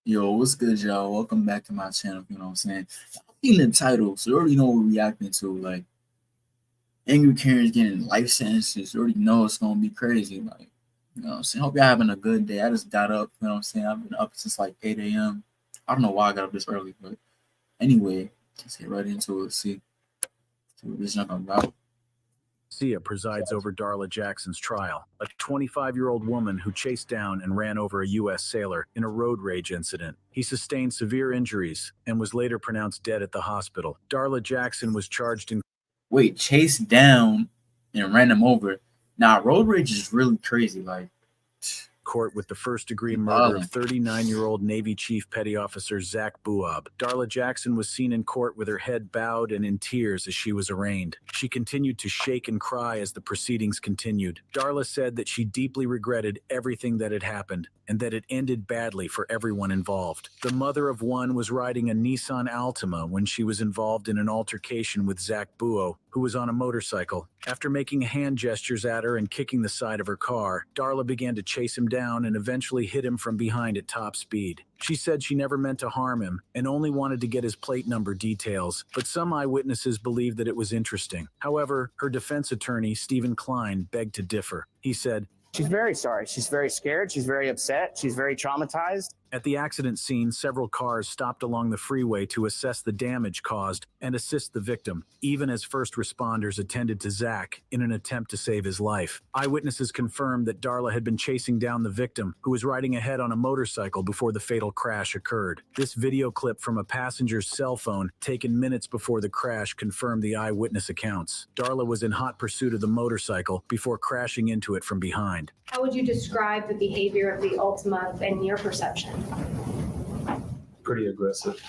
Yo, what's good, y'all? Welcome back to my channel. You know what I'm saying? In the title, so you already know what we're reacting to. Like, angry Karen's getting life sentences. You already know it's gonna be crazy. Like, you know what I'm saying? Hope y'all having a good day. I just got up. You know what I'm saying? I've been up since like 8 a.m. I don't know why I got up this early, but anyway, let's get right into it. See what this junk about. Sia presides over Darla Jackson's trial, a 25-year-old woman who chased down and ran over a U.S. sailor in a road rage incident. He sustained severe injuries and was later pronounced dead at the hospital. Darla Jackson was charged in... Wait, chased down and ran him over. Now, road rage is really crazy. Like, court with the first-degree murder of 39-year-old Navy Chief Petty Officer Zach Buob. Darla Jackson was seen in court with her head bowed and in tears as she was arraigned. She continued to shake and cry as the proceedings continued. Darla said that she deeply regretted everything that had happened and that it ended badly for everyone involved. The mother of one was riding a Nissan Altima when she was involved in an altercation with Zach Buob, who was on a motorcycle. After making hand gestures at her and kicking the side of her car, Darla began to chase him down and eventually hit him from behind at top speed. She said she never meant to harm him and only wanted to get his plate number details, but some eyewitnesses believed that it was interesting. However, her defense attorney, Stephen Klein, begged to differ. He said, "She's very sorry. She's very scared. She's very upset. She's very traumatized." At the accident scene, several cars stopped along the freeway to assess the damage caused and assist the victim, even as first responders attended to Zach in an attempt to save his life. Eyewitnesses confirmed that Darla had been chasing down the victim, who was riding ahead on a motorcycle before the fatal crash occurred. This video clip from a passenger's cell phone, taken minutes before the crash, confirmed the eyewitness accounts. Darla was in hot pursuit of the motorcycle before crashing into it from behind. How would you describe the behavior of the Ultima in your perception? Pretty aggressive.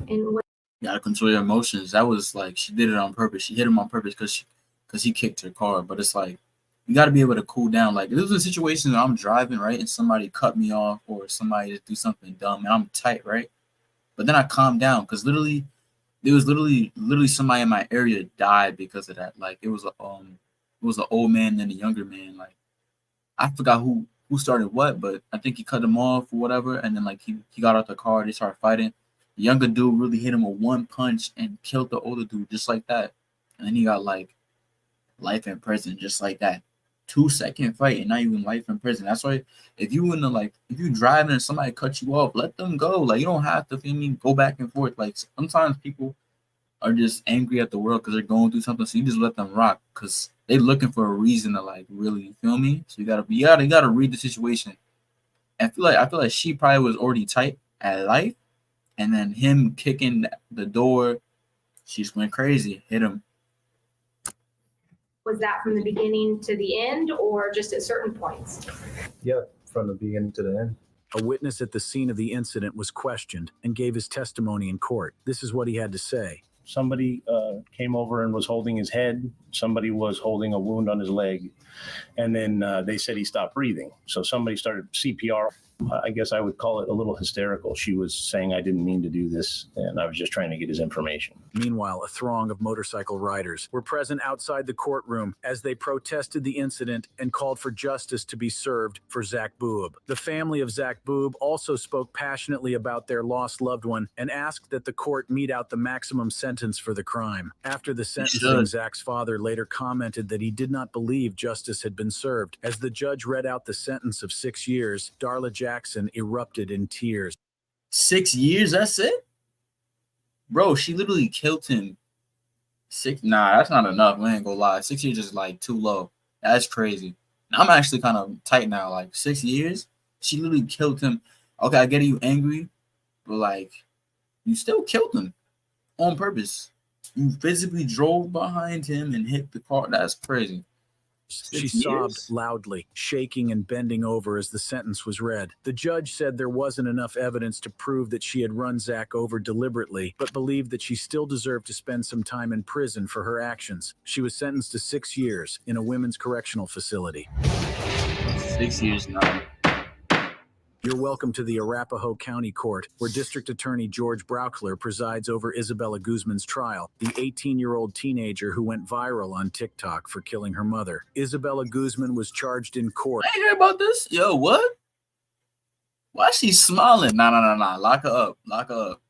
And what You gotta control your emotions. That was like, she did it on purpose. She hit him on purpose because he kicked her car. But it's like, you gotta be able to cool down. Like, if this was a situation where I'm driving, right, and somebody cut me off or somebody just do something dumb and I'm tight, right? But then I calm down because there was literally somebody in my area died because of that. Like, it was an old man and a younger man. Like, I forgot who started what, but I think he cut him off or whatever, and then like he got out the car, they started fighting. The younger dude really hit him with one punch and killed the older dude just like that. And then he got like life in prison just like that. 2-second fight and not even life in prison. That's why if you driving and somebody cut you off, let them go. Like, you don't have to feel me go back and forth. Like, sometimes people are just angry at the world because they're going through something, so you just let them rock because they looking for a reason to like really, you feel me? So you gotta read the situation. I feel like she probably was already tight at life, and then him kicking the door, she just went crazy, hit him. was that from the beginning to the end or just at certain points? Yep, from the beginning to the end. A witness at the scene of the incident was questioned and gave his testimony in court. This is what he had to say. Somebody came over and was holding his head. Somebody was holding a wound on his leg. And then they said he stopped breathing. So somebody started CPR. I guess I would call it a little hysterical. She was saying, "I didn't mean to do this, and I was just trying to get his information." Meanwhile, a throng of motorcycle riders were present outside the courtroom as they protested the incident and called for justice to be served for Zach Buob. The family of Zach Buob also spoke passionately about their lost loved one and asked that the court mete out the maximum sentence for the crime. After the sentencing, Zach's father later commented that he did not believe justice had been served. As the judge read out the sentence of 6 years, Darla Jackson erupted in tears. 6 years, that's it? Bro, she literally killed him. Nah, that's not enough. I ain't gonna lie. 6 years is like too low. That's crazy. I'm actually kind of tight now. Like, 6 years? She literally killed him. Okay, I get it, you angry, but like, you still killed him on purpose. You physically drove behind him and hit the car. That's crazy. She sobbed loudly, shaking and bending over as the sentence was read. The judge said there wasn't enough evidence to prove that she had run Zach over deliberately, but believed that she still deserved to spend some time in prison for her actions. She was sentenced to 6 years in a women's correctional facility. 6 years now. You're welcome to the Arapahoe County Court, where District Attorney George Brauchler presides over Isabella Guzman's trial, the 18-year-old teenager who went viral on TikTok for killing her mother. Isabella Guzman was charged in court. I ain't heard about this. Yo, what? Why is she smiling? Nah. Lock her up. Lock her up.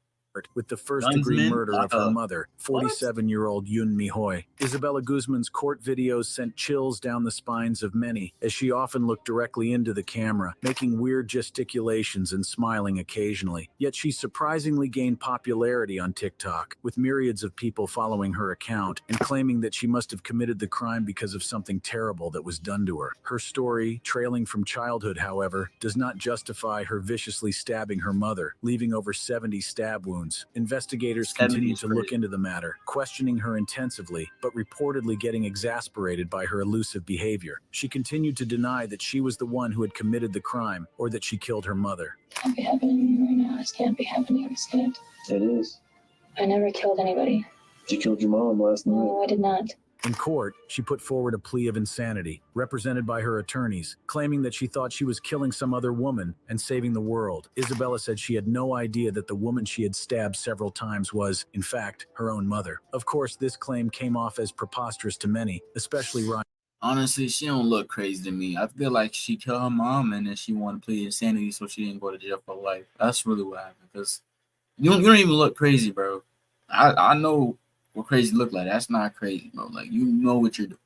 With the first-degree Gunsman, murder lock of her up. mother, 47-year-old Yoon Mi-hoy. Isabella Guzman's court videos sent chills down the spines of many, as she often looked directly into the camera, making weird gesticulations and smiling occasionally. Yet she surprisingly gained popularity on TikTok, with myriads of people following her account and claiming that she must have committed the crime because of something terrible that was done to her. Her story, trailing from childhood, however, does not justify her viciously stabbing her mother, leaving over 70 stab wounds. Investigators continue to look into the matter, questioning her intensively, but reportedly getting exasperated by her elusive behavior. She continued to deny that she was the one who had committed the crime or that she killed her mother. Can't be happening right now. This can't be happening. This can't. It is. I never killed anybody. You killed your mom last night. No, I did not. In court, she put forward a plea of insanity, represented by her attorneys, claiming that she thought she was killing some other woman and saving the world. Isabella said she had no idea that the woman she had stabbed several times was, in fact, her own mother. Of course, this claim came off as preposterous to many, especially Ryan. Honestly, she don't look crazy to me. I feel like she killed her mom and then she wanted to plead insanity so she didn't go to jail for life. That's really what happened. Because you don't even look crazy, bro. I know what crazy look like. That's not crazy, bro. Like, you know what you're doing.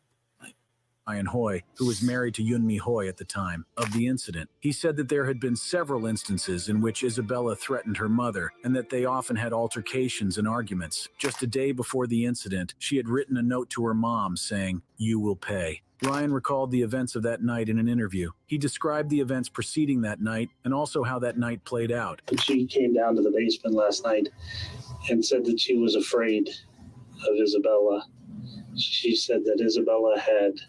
Ryan Hoy, who was married to Yoon Mi-hoy at the time of the incident. He said that there had been several instances in which Isabella threatened her mother and that they often had altercations and arguments. Just a day before the incident, she had written a note to her mom saying, "You will pay." Ryan recalled the events of that night in an interview. He described the events preceding that night and also how that night played out. She came down to the basement last night and said that she was afraid of Isabella. She said that Isabella had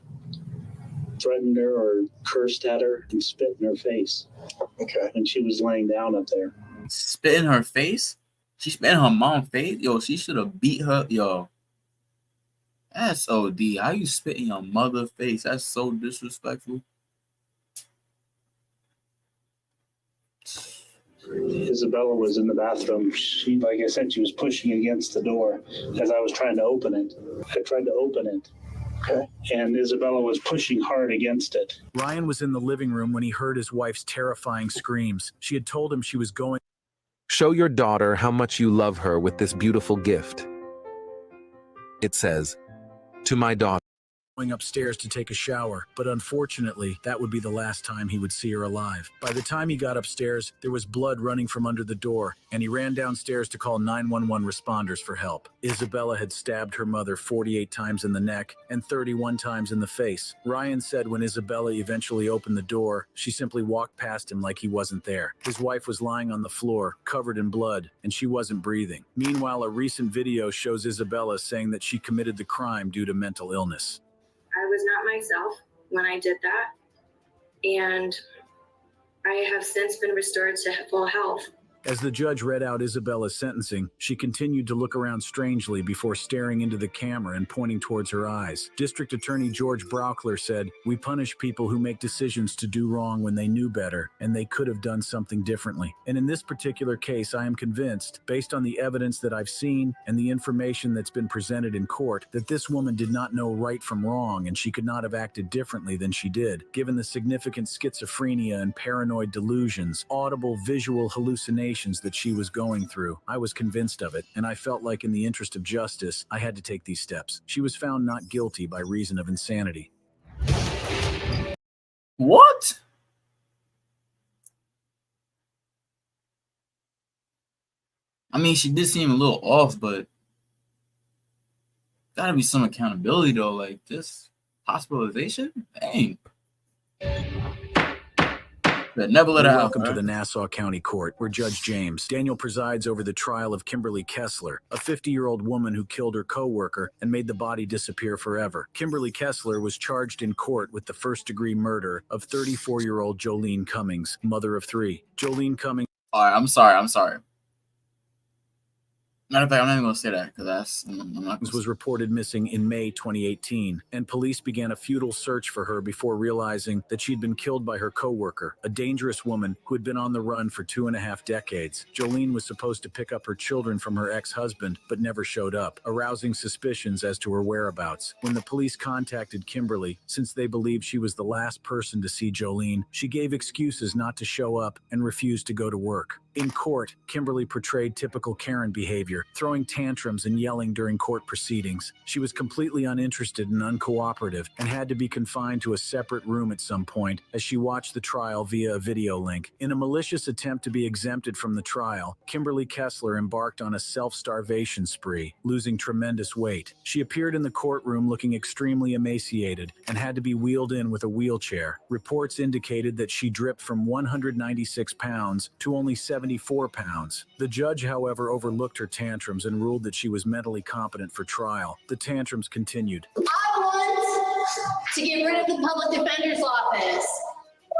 threatened her or cursed at her and spit in her face. Okay. And she was laying down up there. Spit in her face? She spit in her mom's face? Yo, she should have beat her. Yo. That's OD. How you spit in your mother's face? That's so disrespectful. Isabella was in the bathroom. She, like I said, she was pushing against the door as I was trying to open it. I tried to open it. Okay. And Isabella was pushing hard against it. Ryan was in the living room when he heard his wife's terrifying screams. She had told him she was going. Show your daughter how much you love her with this beautiful gift. It says, "To my daughter." Going upstairs to take a shower, but unfortunately, that would be the last time he would see her alive. By the time he got upstairs, there was blood running from under the door, and he ran downstairs to call 911 responders for help. Isabella had stabbed her mother 48 times in the neck and 31 times in the face. Ryan said when Isabella eventually opened the door, she simply walked past him like he wasn't there. His wife was lying on the floor, covered in blood, and she wasn't breathing. Meanwhile, a recent video shows Isabella saying that she committed the crime due to mental illness. I was not myself when I did that, and I have since been restored to full health. As the judge read out Isabella's sentencing, she continued to look around strangely before staring into the camera and pointing towards her eyes. District Attorney George Brauchler said, "We punish people who make decisions to do wrong when they knew better, and they could have done something differently. And in this particular case, I am convinced, based on the evidence that I've seen and the information that's been presented in court, that this woman did not know right from wrong, and she could not have acted differently than she did, given the significant schizophrenia and paranoid delusions, audible visual hallucinations that she was going through. I was convinced of it, and I felt like in the interest of justice, I had to take these steps." She was found not guilty by reason of insanity. What? I mean, she did seem a little off, but gotta be some accountability though. Like this hospitalization? Dang. Never let her out. Welcome to the Nassau County Court, where Judge James Daniel presides over the trial of Kimberly Kessler, a 50-year-old woman who killed her co-worker and made the body disappear forever. Kimberly Kessler was charged in court with the first-degree murder of 34-year-old Jolene Cummings, mother of three. Jolene Cummings. All right, I'm sorry. Matter of fact, I'm not even gonna say that because I'm not. Was reported missing in May 2018, and police began a futile search for her before realizing that she'd been killed by her co-worker, a dangerous woman who had been on the run for 2.5 decades. Jolene was supposed to pick up her children from her ex-husband, but never showed up, arousing suspicions as to her whereabouts. When the police contacted Kimberly, since they believed she was the last person to see Jolene, she gave excuses not to show up and refused to go to work. In court, Kimberly portrayed typical Karen behavior, throwing tantrums and yelling during court proceedings. She was completely uninterested and uncooperative and had to be confined to a separate room at some point as she watched the trial via a video link. In a malicious attempt to be exempted from the trial, Kimberly Kessler embarked on a self-starvation spree, losing tremendous weight. She appeared in the courtroom looking extremely emaciated and had to be wheeled in with a wheelchair. Reports indicated that she dripped from 196 pounds to only 74 pounds. The judge, however, overlooked her tantrums and ruled that she was mentally competent for trial. The tantrums continued. I want to get rid of the public defender's office.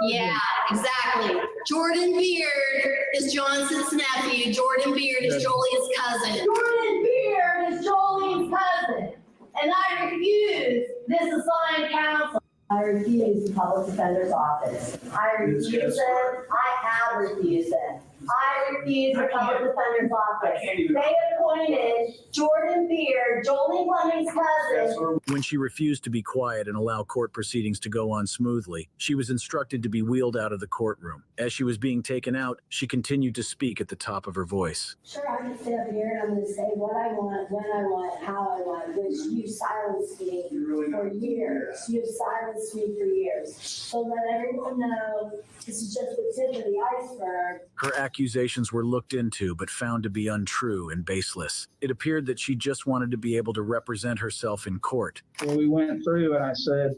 Yeah, exactly. Jordan Beard is Johnson's nephew. Jordan Beard is Jolie's cousin. Jordan Beard is Jolie's cousin. And I refuse this assigned counsel. I refuse the public defender's office. I refuse it. I have refused it. I refuse the public defender's office. They appointed Jordan Beard, Jolie Fleming's cousin. When she refused to be quiet and allow court proceedings to go on smoothly, she was instructed to be wheeled out of the courtroom. As she was being taken out, she continued to speak at the top of her voice. Sure, I can sit up here and I'm going to say what I want, when I want, how I want, which you silenced me for years. You've silenced me for years. So let everyone know this is just the tip of the iceberg. Her accusations were looked into but found to be untrue and baseless. It appeared that she just wanted to be able to represent herself in court. Well, we went through and I said,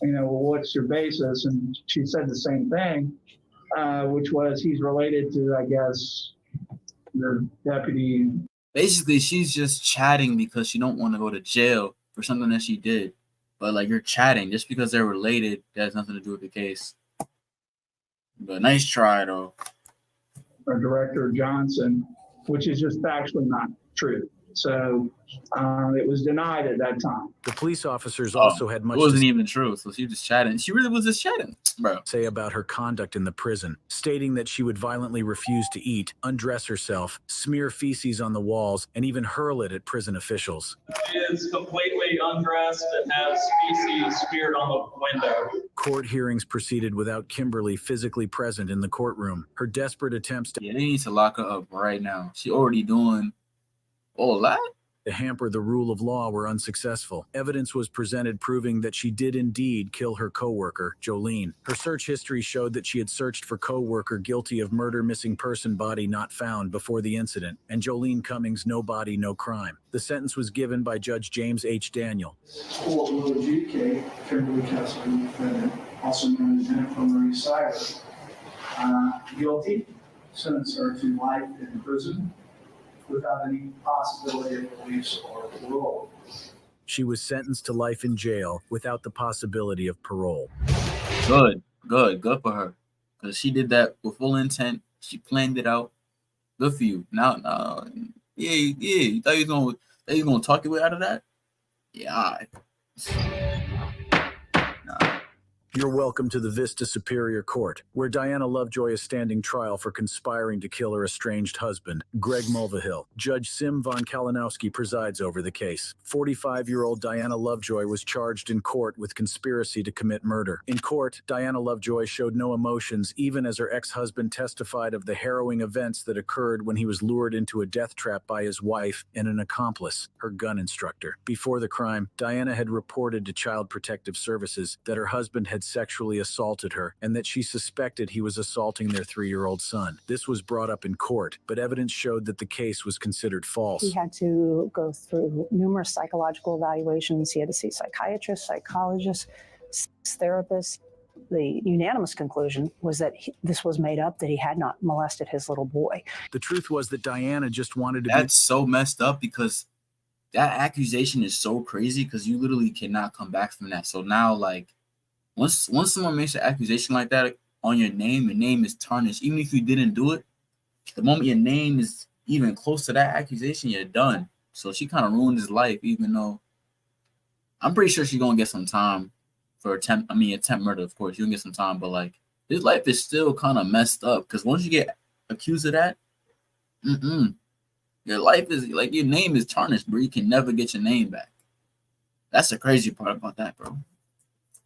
well, what's your basis? And she said the same thing, which was he's related to, I guess, the deputy. Basically, she's just chatting because she don't want to go to jail for something that she did. But like, you're chatting just because they're related, that has nothing to do with the case. But nice try, though. Our director Johnson, which is just factually not true. So it was denied at that time. The police officers also had much. It wasn't even true. So she was just chatting. She really was just chatting, bro. Say about her conduct in the prison, stating that she would violently refuse to eat, undress herself, smear feces on the walls, and even hurl it at prison officials. She is completely undressed and has feces smeared on the window. Court hearings proceeded without Kimberly physically present in the courtroom. Her desperate attempts to they need to lock her up right now. She already doing all that to hamper the rule of law were unsuccessful. Evidence was presented proving that she did indeed kill her co-worker, Jolene. Her search history showed that she had searched for co-worker guilty of murder, missing person, body not found before the incident, and Jolene Cummings, no body, no crime. The sentence was given by Judge James H. Daniel. Court will adjudicate Kimberly Kessler, defendant, also known as Jennifer Marie Cyrus, guilty, sentence her to life in prison without any possibility of release or parole. She was sentenced to life in jail without the possibility of parole. Good for her. Because she did that with full intent. She planned it out. Good for you. Now, yeah. You thought you was gonna talk your way out of that? Yeah, all right. You're welcome to the Vista Superior Court, where Diana Lovejoy is standing trial for conspiring to kill her estranged husband, Greg Mulvihill. Judge Sim von Kalinowski presides over the case. 45-year-old Diana Lovejoy was charged in court with conspiracy to commit murder. In court, Diana Lovejoy showed no emotions, even as her ex-husband testified of the harrowing events that occurred when he was lured into a death trap by his wife and an accomplice, her gun instructor. Before the crime, Diana had reported to Child Protective Services that her husband had sexually assaulted her and that she suspected he was assaulting their 3-year-old son. This was brought up in court, but evidence showed that the case was considered false. He had to go through numerous psychological evaluations. He had to see psychiatrists, psychologists, therapists. The unanimous conclusion was that this was made up, that he had not molested his little boy. The truth was that Diana just wanted to That's so messed up, because that accusation is so crazy, because you literally cannot come back from that. So now, like, once someone makes an accusation like that on your name is tarnished. Even if you didn't do it, the moment your name is even close to that accusation, you're done. So she kind of ruined his life, even though I'm pretty sure she's gonna get some time for attempt murder, of course. You'll get some time, but like his life is still kind of messed up because once you get accused of that, your life is like your name is tarnished, bro. You can never get your name back. That's the crazy part about that, bro.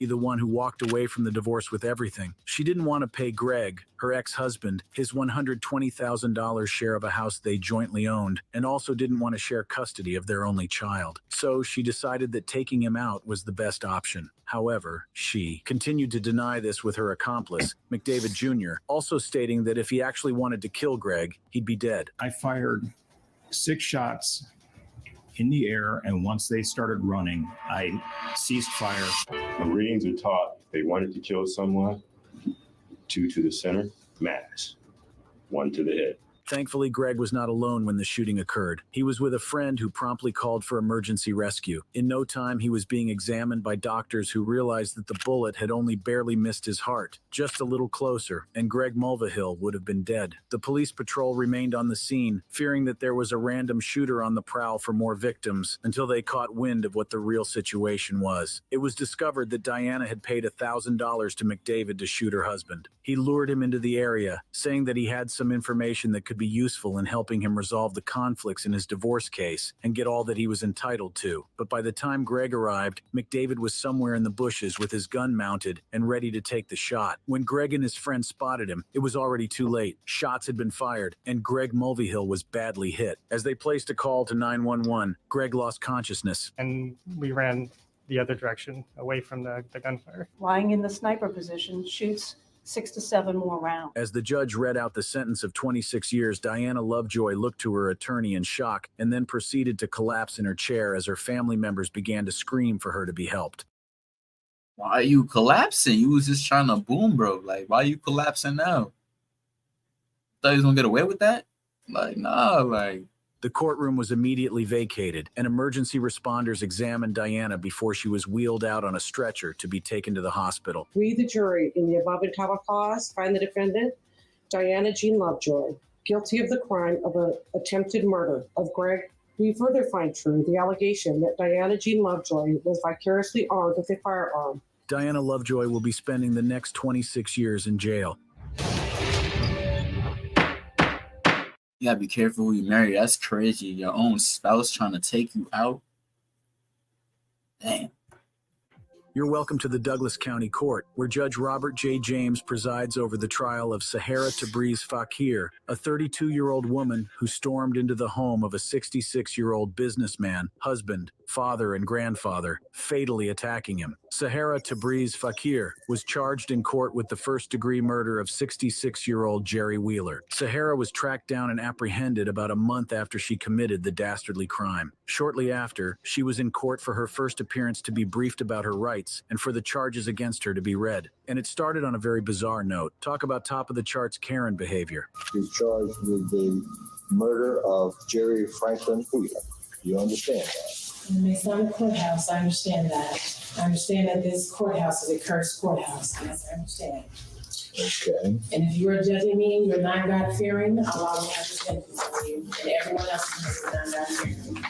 The one who walked away from the divorce with everything. She didn't want to pay Greg, her ex-husband, his $120,000 share of a house they jointly owned, and also didn't want to share custody of their only child. So she decided that taking him out was the best option. However, she continued to deny this with her accomplice, McDavid Jr., also stating that if he actually wanted to kill Greg, he'd be dead. I fired 6 shots in the air, and once they started running, I ceased fire. Marines are taught if they wanted to kill someone, 2 to the center, max, 1 to the head. Thankfully, Greg was not alone when the shooting occurred. He was with a friend who promptly called for emergency rescue. In no time, he was being examined by doctors who realized that the bullet had only barely missed his heart, just a little closer, and Greg Mulvihill would have been dead. The police patrol remained on the scene, fearing that there was a random shooter on the prowl for more victims, until they caught wind of what the real situation was. It was discovered that Diana had paid $1,000 to McDavid to shoot her husband. He lured him into the area, saying that he had some information that could be useful in helping him resolve the conflicts in his divorce case and get all that he was entitled to. But by the time Greg arrived, McDavid was somewhere in the bushes with his gun mounted and ready to take the shot. When Greg and his friend spotted him, it was already too late. Shots had been fired, and Greg Mulvihill was badly hit. As they placed a call to 911, Greg lost consciousness. And we ran the other direction, away from the gunfire. Lying in the sniper position, shoots 6 to 7 more rounds. As the judge read out the sentence of 26 years, Diana Lovejoy looked to her attorney in shock and then proceeded to collapse in her chair as her family members began to scream for her to be helped. Why are you collapsing? You was just trying to boom, bro. Like, why are you collapsing now? Thought you was gonna get away with that? Like, nah, like. The courtroom was immediately vacated, and emergency responders examined Diana before she was wheeled out on a stretcher to be taken to the hospital. We, the jury, in the above entitled cause, find the defendant, Diana Jean Lovejoy, guilty of the crime of attempted murder of Greg. We further find true the allegation that Diana Jean Lovejoy was vicariously armed with a firearm. Diana Lovejoy will be spending the next 26 years in jail. You gotta be careful who you marry. That's crazy. Your own spouse trying to take you out. Damn. You're welcome to the Douglas County Court, where Judge Robert J. James presides over the trial of Sahara Tabriz Fakir, a 32-year-old woman who stormed into the home of a 66-year-old businessman, husband, father, and grandfather, fatally attacking him. Sahara Tabriz Fakir was charged in court with the first-degree murder of 66-year-old Jerry Wheeler. Sahara was tracked down and apprehended about a month after she committed the dastardly crime. Shortly after, she was in court for her first appearance to be briefed about her rights and for the charges against her to be read. And it started on a very bizarre note. Talk about top-of-the-charts Karen behavior. She's charged with the murder of Jerry Franklin Wheeler. You understand that? In the Masonic courthouse, I understand that. I understand that this courthouse is a cursed courthouse. Yes, I understand. Okay. And if you are judging me and you're not God-fearing, Allah will have to send you. And everyone else is not God-fearing.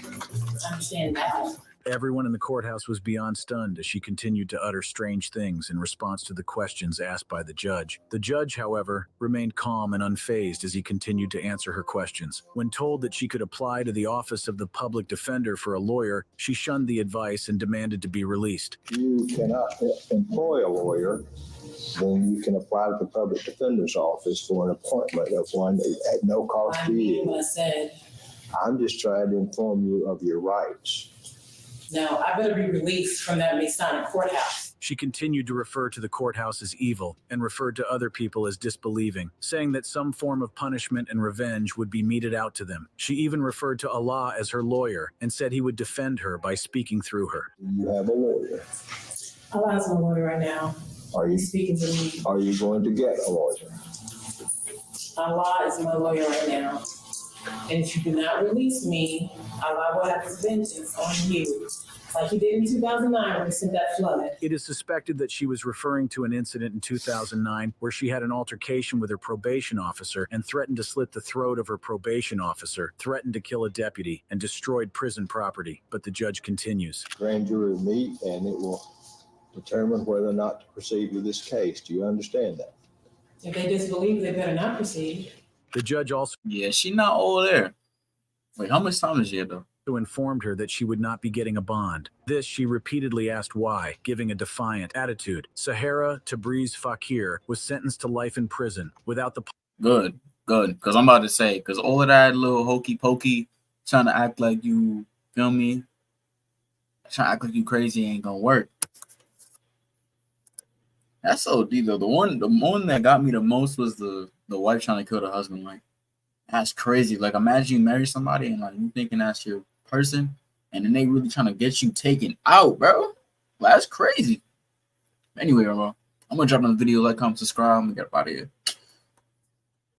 I understand that. Everyone in the courthouse was beyond stunned as she continued to utter strange things in response to the questions asked by the judge. The judge, however, remained calm and unfazed as he continued to answer her questions. When told that she could apply to the Office of the Public Defender for a lawyer, she shunned the advice and demanded to be released. You cannot employ a lawyer, then you can apply to the Public Defender's Office for an appointment of one at no cost to you. What I said. I'm just trying to inform you of your rights. Now, I better be released from that Masonic courthouse. She continued to refer to the courthouse as evil and referred to other people as disbelieving, saying that some form of punishment and revenge would be meted out to them. She even referred to Allah as her lawyer and said he would defend her by speaking through her. You have a lawyer. Allah is my lawyer right now. Are you speaking to me? Are you going to get a lawyer? Allah is my lawyer right now. And if you do not release me, Allah will have his vengeance on you. like he did in 2009 when he sent that flood. It is suspected that she was referring to an incident in 2009 where she had an altercation with her probation officer and threatened to slit the throat of her probation officer, threatened to kill a deputy, and destroyed prison property. But the judge continues. Grand jury will meet and it will determine whether or not to proceed with this case. Do you understand that? If they disbelieve, they better not proceed. The judge also she not over there. Wait, how much time is she though? Informed her that she would not be getting a bond. This she repeatedly asked why, giving a defiant attitude. Sahara Tabriz Fakir was sentenced to life in prison without the... Good, because I'm about to say, because all of that little hokey pokey, trying to act like you, feel me? Trying to act like you crazy ain't gonna work. That's so deep though. The one that got me the most was the wife trying to kill the husband. Like, that's crazy. Like, imagine you marry somebody and like you thinking that's your person, and then they really trying to get you taken out, bro. Like, that's crazy. Anyway, bro, I'm gonna drop another video, like, comment, subscribe, I'm gonna get up out of here.